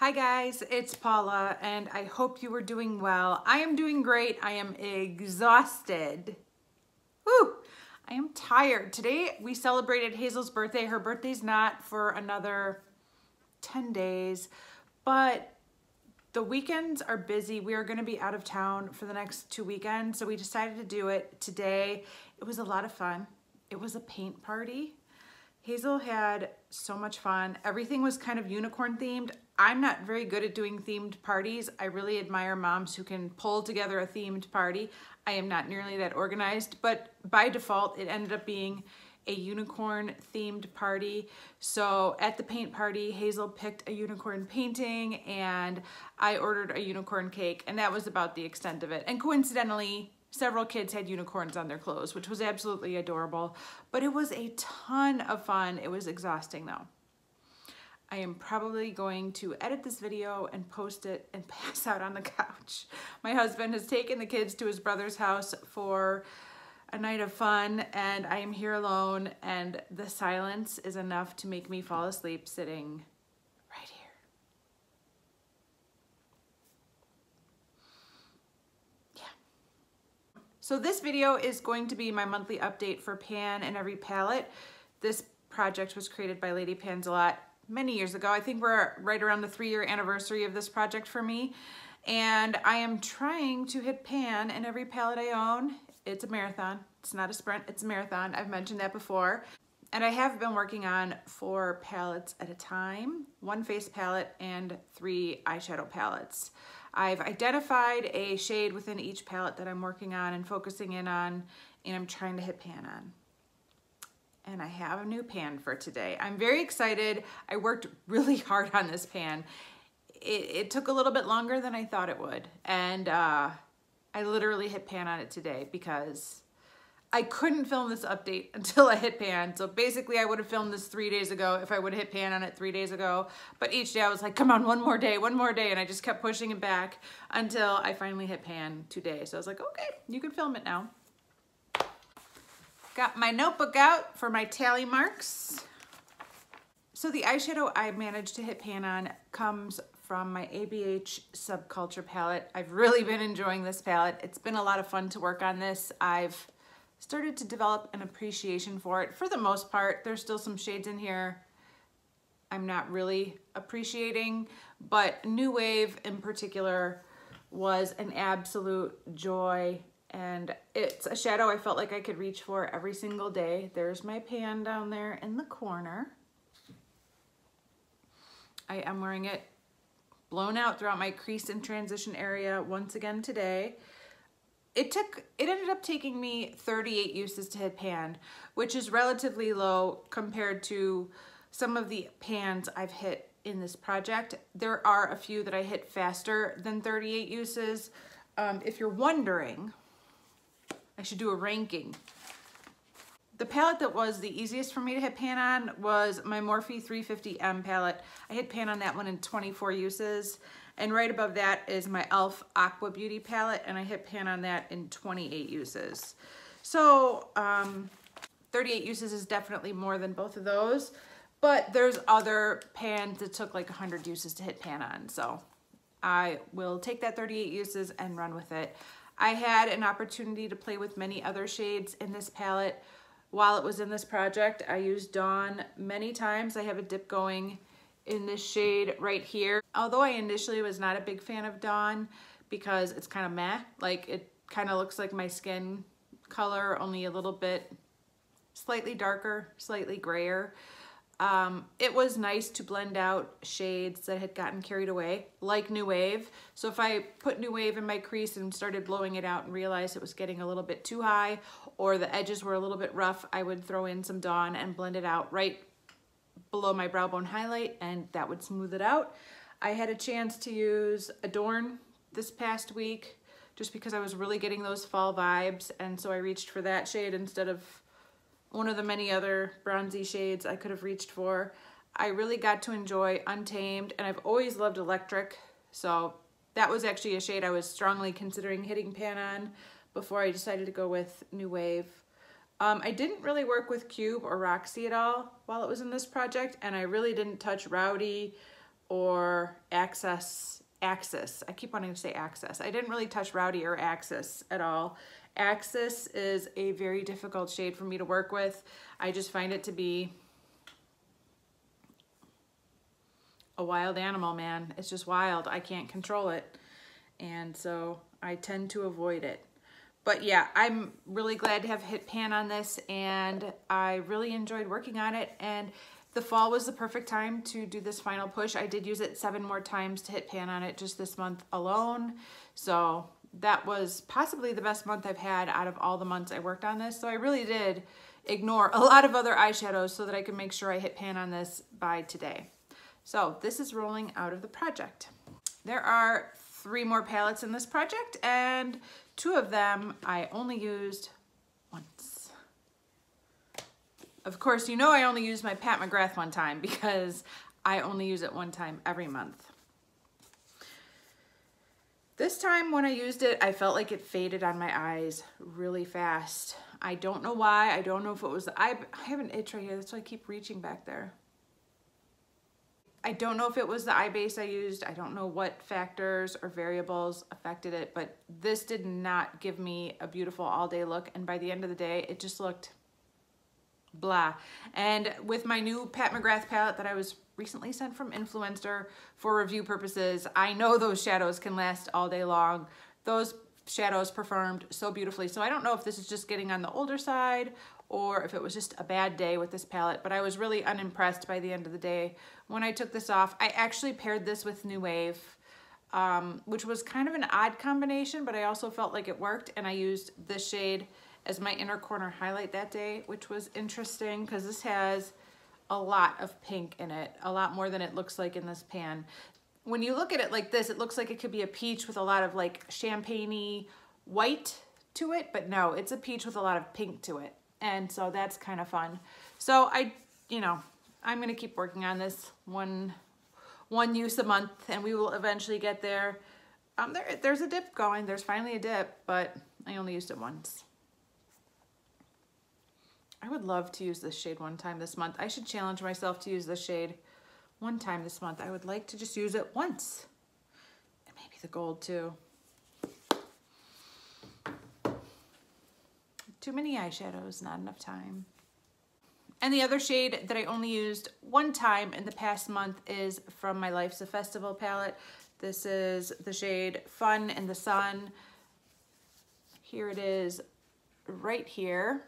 Hi guys, it's Paula and I hope you are doing well. I am doing great. I am exhausted. Woo! I am tired. Today we celebrated Hazel's birthday. Her birthday's not for another 10 days, but the weekends are busy. We are going to be out of town for the next 2 weekends, so we decided to do it today. It was a lot of fun. It was a paint party. Hazel had so much fun. Everything was kind of unicorn themed. I'm not very good at doing themed parties. I really admire moms who can pull together a themed party. I am not nearly that organized, but by default, it ended up being a unicorn themed party. So at the paint party, Hazel picked a unicorn painting and I ordered a unicorn cake, and that was about the extent of it. And coincidentally, several kids had unicorns on their clothes, which was absolutely adorable, but it was a ton of fun. It was exhausting though. I am probably going to edit this video and post it and pass out on the couch. My husband has taken the kids to his brother's house for a night of fun, and I am here alone, and the silence is enough to make me fall asleep sitting right here. So this video is going to be my monthly update for Pan and Every Palette. This project was created by Lady Pansalot many years ago. I think we're right around the 3-year anniversary of this project for me. And I am trying to hit Pan in every palette I own. It's a marathon. It's not a sprint, it's a marathon. I've mentioned that before. And I have been working on 4 palettes at a time, 1 face palette and 3 eyeshadow palettes. I've identified a shade within each palette that I'm working on and focusing in on, and I'm trying to hit Pan on. And I have a new pan for today. I'm very excited. I worked really hard on this pan. It took a little bit longer than I thought it would. And I literally hit Pan on it today because I couldn't film this update until I hit Pan. So basically I would have filmed this 3 days ago if I would have hit Pan on it 3 days ago. But each day I was like, come on, one more day. And I just kept pushing it back until I finally hit Pan today. So I was like, okay, you can film it now. Got my notebook out for my tally marks. So the eyeshadow I managed to hit Pan on comes from my ABH Subculture Palette. I've really been enjoying this palette. It's been a lot of fun to work on this. I've started to develop an appreciation for it. For the most part, there's still some shades in here I'm not really appreciating, but New Wave in particular was an absolute joy. And it's a shadow I felt like I could reach for every single day. There's my pan down there in the corner. I am wearing it blown out throughout my crease and transition area once again today. It ended up taking me 38 uses to hit Pan, which is relatively low compared to some of the pans I've hit in this project. There are a few that I hit faster than 38 uses. If you're wondering, I should do a ranking. The palette that was the easiest for me to hit Pan on was my Morphe 350M palette. I hit Pan on that one in 24 uses. And right above that is my e.l.f. Aqua Beauty palette, and I hit Pan on that in 28 uses. So 38 uses is definitely more than both of those, but there's other pans that took like 100 uses to hit Pan on. So I will take that 38 uses and run with it. I had an opportunity to play with many other shades in this palette while it was in this project. I used Dawn many times. I have a dip going in this shade right here. Although I initially was not a big fan of Dawn because it's kind of meh, like it kind of looks like my skin color, only a little bit slightly darker, slightly grayer. It was nice to blend out shades that had gotten carried away, like New Wave. So if I put New Wave in my crease and started blowing it out and realized it was getting a little bit too high or the edges were a little bit rough, I would throw in some Dawn and blend it out right below my brow bone highlight, and that would smooth it out. I had a chance to use Adorn this past week just because I was really getting those fall vibes, and so I reached for that shade instead of one of the many other bronzy shades I could have reached for. I really got to enjoy Untamed, and I've always loved Electric, so that was actually a shade I was strongly considering hitting Pan on before I decided to go with New Wave. I didn't really work with Cube or Roxy at all while it was in this project, and I really didn't touch Rowdy or Axis. I keep wanting to say Axis. I didn't really touch Rowdy or Axis at all. Axis is a very difficult shade for me to work with. I just find it to be a wild animal, man. It's just wild. I can't control it. And so I tend to avoid it. But yeah, I'm really glad to have hit pan on this, and I really enjoyed working on it. And the fall was the perfect time to do this final push. I did use it 7 more times to hit pan on it just this month alone. So that was possibly the best month I've had out of all the months I worked on this. So I really did ignore a lot of other eyeshadows so that I could make sure I hit pan on this by today. So this is rolling out of the project. There are 3 more palettes in this project, and 2 of them I only used once. Of course, you know I only used my Pat McGrath one time because I only use it one time every month. This time when I used it, I felt like it faded on my eyes really fast. I don't know why. I don't know if it was the eye. I have an itch right here. That's why I keep reaching back there. I don't know if it was the eye base I used. I don't know what factors or variables affected it, but this did not give me a beautiful all day look. And by the end of the day, it just looked blah. And with my new Pat McGrath palette that I was recently sent from Influencer for review purposes, I know those shadows can last all day long. Those shadows performed so beautifully. So I don't know if this is just getting on the older side or if it was just a bad day with this palette, but I was really unimpressed by the end of the day. When I took this off, I actually paired this with New Wave, which was kind of an odd combination, but I also felt like it worked, and I used this shade as my inner corner highlight that day, which was interesting because this has a lot of pink in it, a lot more than it looks like in this pan. When you look at it like this, it looks like it could be a peach with a lot of like champagne-y white to it, but no, it's a peach with a lot of pink to it. And so that's kind of fun. So I'm gonna keep working on this one use a month, and we will eventually get there. There's a dip going, there's finally a dip, but I only used it once. I would love to use this shade one time this month. I should challenge myself to use this shade one time this month. I would like to just use it once. And maybe the gold too. Too many eyeshadows, not enough time. And the other shade that I only used one time in the past month is from my Life's a Festival palette. This is the shade Fun in the Sun. Here it is right here.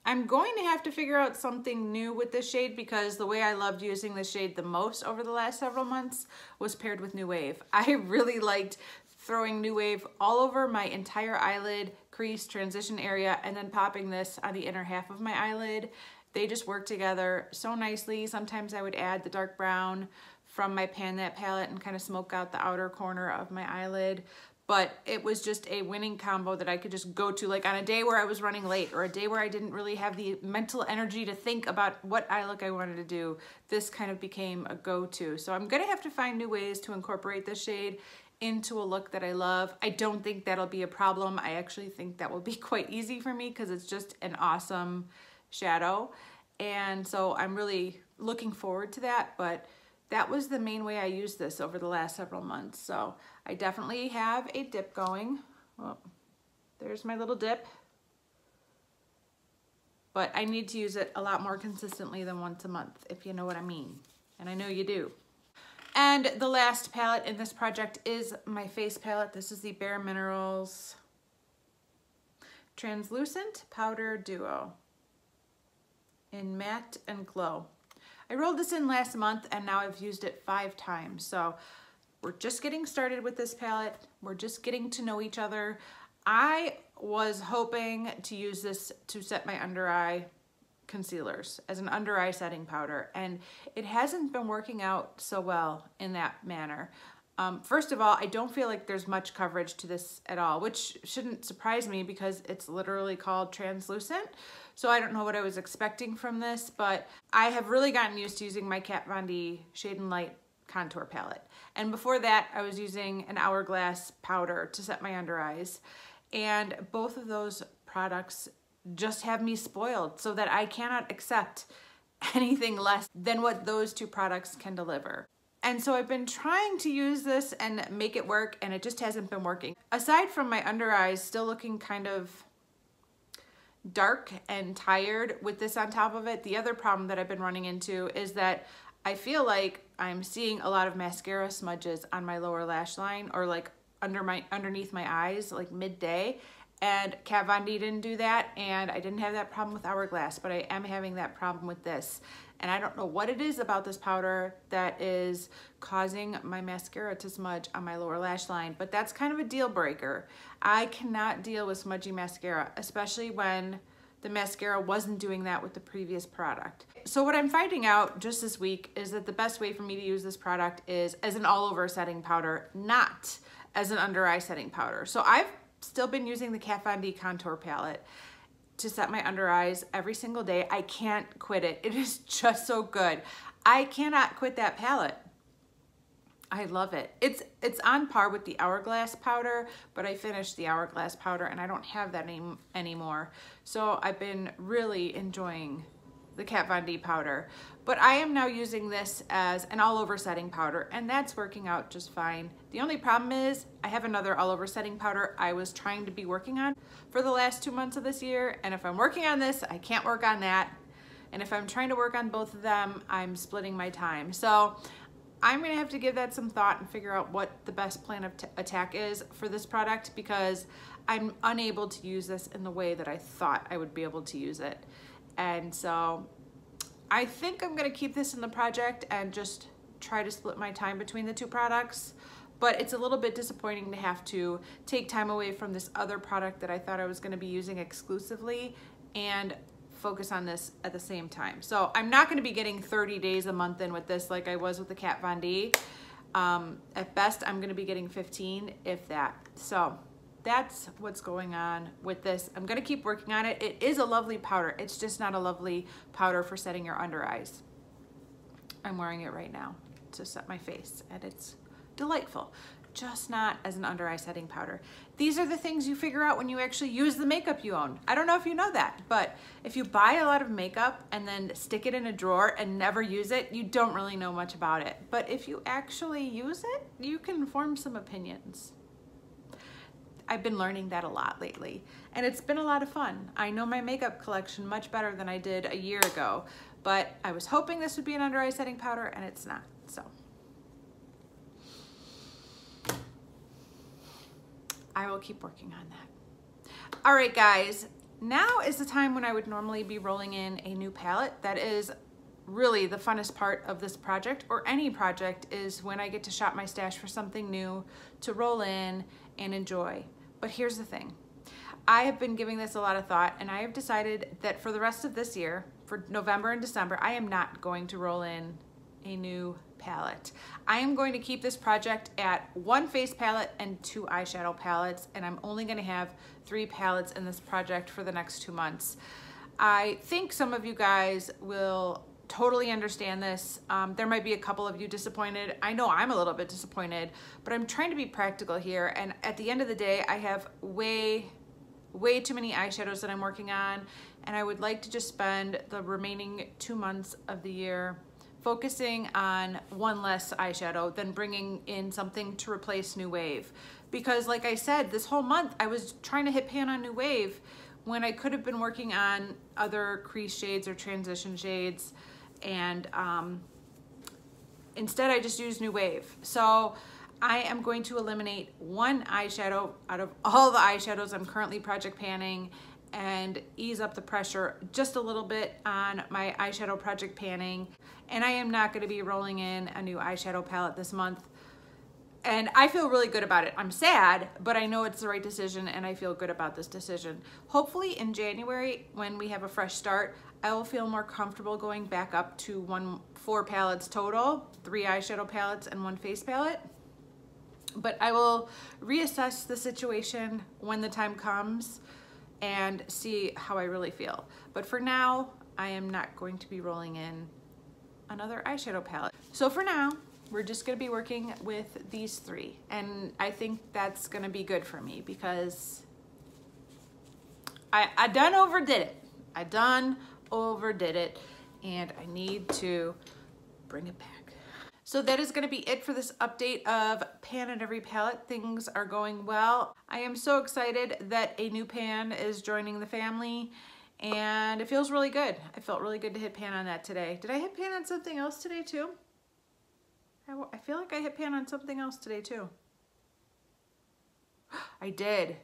I'm going to have to figure out something new with this shade because the way I loved using this shade the most over the last several months was paired with New Wave. I really liked throwing New Wave all over my entire eyelid, crease, transition area, and then popping this on the inner half of my eyelid. They just work together so nicely. Sometimes I would add the dark brown from my Pan That palette and kind of smoke out the outer corner of my eyelid. But it was just a winning combo that I could just go to, like on a day where I was running late or a day where I didn't really have the mental energy to think about what eye look I wanted to do. This kind of became a go-to. So I'm gonna have to find new ways to incorporate this shade into a look that I love. I don't think that'll be a problem. I actually think that will be quite easy for me because it's just an awesome shadow. And so I'm really looking forward to that, but that was the main way I used this over the last several months. So I definitely have a dip going. Well, there's my little dip. But I need to use it a lot more consistently than once a month, if you know what I mean. And I know you do. And the last palette in this project is my face palette. This is the Bare Minerals Translucent Powder Duo in Matte and Glow. I rolled this in last month and now I've used it 5 times. So we're just getting started with this palette. We're just getting to know each other. I was hoping to use this to set my under eye concealers as an under eye setting powder, and it hasn't been working out so well in that manner. First of all, I don't feel like there's much coverage to this at all, which shouldn't surprise me because it's literally called translucent. So I don't know what I was expecting from this, but I have really gotten used to using my Kat Von D Shade and Light contour palette. And before that, I was using an Hourglass powder to set my under eyes. And both of those products just have me spoiled so that I cannot accept anything less than what those 2 products can deliver. And so I've been trying to use this and make it work, and it just hasn't been working. Aside from my under eyes still looking kind of dark and tired with this on top of it, the other problem that I've been running into is that I feel like I'm seeing a lot of mascara smudges on my lower lash line, or like underneath my eyes, like midday. And Kat Von D didn't do that, and I didn't have that problem with Hourglass, but I am having that problem with this. And I don't know what it is about this powder that is causing my mascara to smudge on my lower lash line, but that's kind of a deal breaker. I cannot deal with smudgy mascara, especially when the mascara wasn't doing that with the previous product. So what I'm finding out just this week is that the best way for me to use this product is as an all-over setting powder, not as an under-eye setting powder. So I've still been using the Kat Von D contour palette to set my under eyes every single day. I can't quit it. It is just so good. I cannot quit that palette. I love it. It's on par with the Hourglass powder, but I finished the Hourglass powder and I don't have that anymore. So I've been really enjoying the Kat Von D powder, but I am now using this as an all-over setting powder, and that's working out just fine. The only problem is I have another all-over setting powder I was trying to be working on for the last 2 months of this year, and if I'm working on this, I can't work on that. And if I'm trying to work on both of them, I'm splitting my time. So I'm gonna have to give that some thought and figure out what the best plan of attack is for this product, because I'm unable to use this in the way that I thought I would be able to use it. And so I think I'm gonna keep this in the project and just try to split my time between the two products. But it's a little bit disappointing to have to take time away from this other product that I thought I was gonna be using exclusively and focus on this at the same time. So I'm not gonna be getting 30 days a month in with this like I was with the Kat Von D. At best, I'm gonna be getting 15, if that. So that's what's going on with this. I'm gonna keep working on it. It is a lovely powder. It's just not a lovely powder for setting your under eyes. I'm wearing it right now to set my face, and it's delightful, just not as an under eye setting powder. These are the things you figure out when you actually use the makeup you own. I don't know if you know that, but if you buy a lot of makeup and then stick it in a drawer and never use it, you don't really know much about it. But if you actually use it, you can form some opinions. I've been learning that a lot lately, and it's been a lot of fun. I know my makeup collection much better than I did a year ago, but I was hoping this would be an under eye setting powder, and it's not, so. I will keep working on that. All right, guys, now is the time when I would normally be rolling in a new palette. That is really the funnest part of this project, or any project, is when I get to shop my stash for something new to roll in and enjoy. But here's the thing. I have been giving this a lot of thought, and I have decided that for the rest of this year, for November and December, I am not going to roll in a new palette. I am going to keep this project at 1 face palette and 2 eyeshadow palettes, and I'm only going to have 3 palettes in this project for the next 2 months. I think some of you guys will totally understand this. There might be a couple of you disappointed. I know I'm a little bit disappointed, but I'm trying to be practical here, and at the end of the day, I have way too many eyeshadows that I'm working on, and I would like to just spend the remaining 2 months of the year focusing on 1 less eyeshadow than bringing in something to replace New Wave. Because like I said, this whole month I was trying to hit pan on New Wave when I could have been working on other crease shades or transition shades, and instead I just used New Wave. So I am going to eliminate 1 eyeshadow out of all the eyeshadows I'm currently project panning and ease up the pressure just a little bit on my eyeshadow project panning. And I am not gonna be rolling in a new eyeshadow palette this month. And I feel really good about it. I'm sad, but I know it's the right decision, and I feel good about this decision. Hopefully in January, when we have a fresh start, I will feel more comfortable going back up to 4 palettes total, 3 eyeshadow palettes and 1 face palette. But I will reassess the situation when the time comes and see how I really feel. But for now, I am not going to be rolling in another eyeshadow palette. So for now, we're just gonna be working with these 3. And I think that's gonna be good for me, because I done overdid it. I done overdid it, and I need to bring it back. So that is going to be it for this update of pan in every palette. Things are going well. I am so excited that a new pan is joining the family, and it feels really good. I felt really good to hit pan on that today. Did I hit pan on something else today too? I feel like I hit pan on something else today too. I did.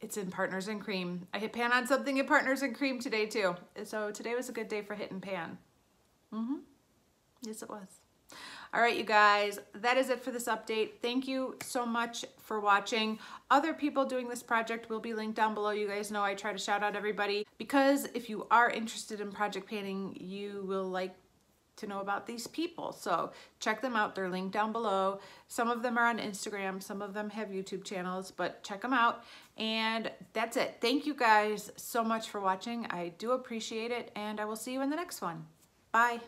It's in Partners in Cream. I hit pan on something in Partners in Cream today too. So today was a good day for hitting pan. Yes, it was. All right, you guys, that is it for this update. Thank you so much for watching. Other people doing this project will be linked down below. You guys know I try to shout out everybody because if you are interested in project painting, you will like to know about these people. So check them out. They're linked down below. Some of them are on Instagram. Some of them have YouTube channels, but check them out. And that's it. Thank you guys so much for watching. I do appreciate it, and I will see you in the next one. Bye.